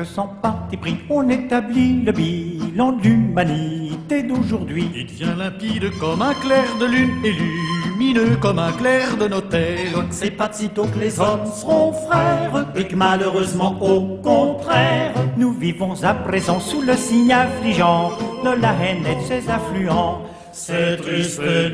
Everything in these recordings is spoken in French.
que sans parti pris, on établit le bilan de l'humanité d'aujourd'hui. Il devient limpide comme un clair de lune et lumineux comme un clair de notaire. C'est pas de sitôt que les hommes seront frères et que malheureusement au contraire, nous vivons à présent sous le signe affligeant de la haine et de ses affluents. C'est triste et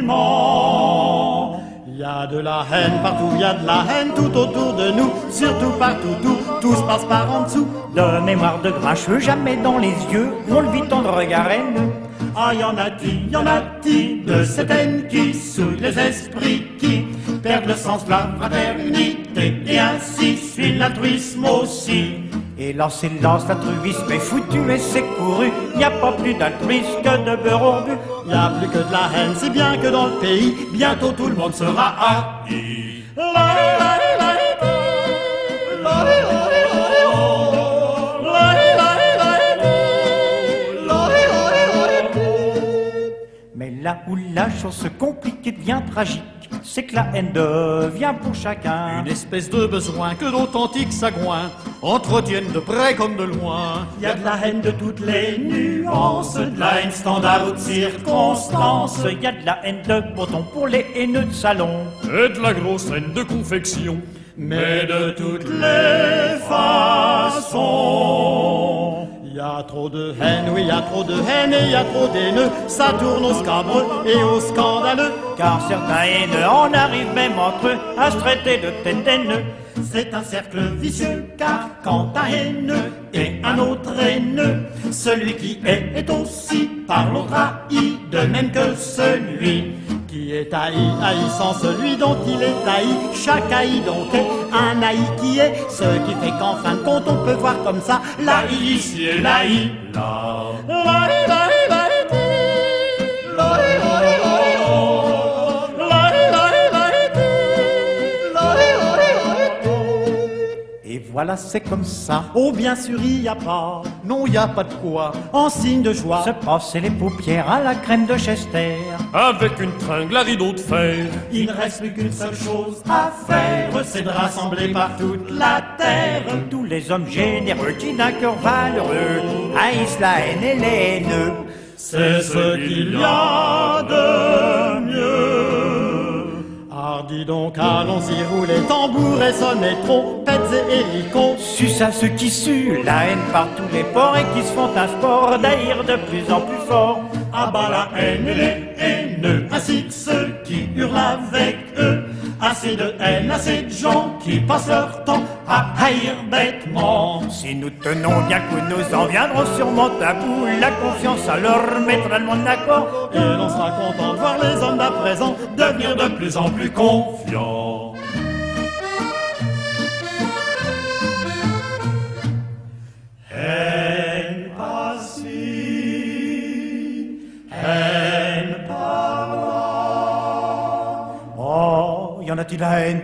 déprimant. Il y a de la haine partout, il y a de la haine tout autour de nous, surtout partout, tout se passe par en dessous. De mémoire de grincheux, jamais dans les yeux, on le vit tant de regard haineux. Ah, y en a-t-il de cette haine qui souille les esprits, qui perdent le sens de la fraternité, et ainsi suit l'altruisme aussi. Et lancez l'altruisme est foutu et c'est couru. Y a pas plus d'altruisme que de beurre au but. Y a plus que de la haine, si bien que dans le pays, bientôt tout le monde sera haï. Mais là où la chose se complique et devient tragique, c'est que la haine devient pour chacun une espèce de besoin que d'authentiques sagouins entretiennent de près comme de loin. Y a de la haine de toutes les nuances, de la haine standard ou de circonstance. Y a de la haine de breton pour les haineux de salon, Et de la grosse haine de confection. Mais de toutes les façons. Y a trop de haine, oui, y a trop de haine et y a trop d'haineux. Ça tourne au scabreux et au scandaleux. car certains haineux en arrivent même entre eux à se traiter de tête haineux. C'est un cercle vicieux, car quand un haineux et un autre haineux, celui qui est aussi par l'autre haï, de même que celui qui est haï, haïssant celui dont il est haï. Chaque haï donc est un haï qui est, ce qui fait qu'en fin de compte on peut voir comme ça l'haï ici et l'haï là. Et voilà, c'est comme ça. Oh bien sûr il y a pas, Non, y a pas de quoi. en signe de joie, Se passer les paupières à la crème de Chester. Avec une tringle à rideau de fer. il ne reste plus qu'une seule chose à faire, c'est de rassembler par toute la terre Tous les hommes généreux qui d'un cœur valeureux haïssent la haine et les haineux. c'est ce qu'il y a de mieux. Hardi donc, allons-y, roulez tambours et sonnez trompettes et hélicons. Suce à ceux qui suent la haine par tous les ports et qui se font un sport d'haïr de plus en plus fort. À bas la haine et les haineux, ainsi que ceux qui hurlent avec eux. Assez de haine, assez de gens qui passent leur temps à haïr bêtement. Si nous tenons bien que nous en viendrons sûrement à bout, la confiance alors mettra le monde d'accord. Et l'on sera content de voir les hommes d'à présent devenir de plus en plus confiants. Haine par-ci, haine par-là. Oh, y en a-t-il la haine?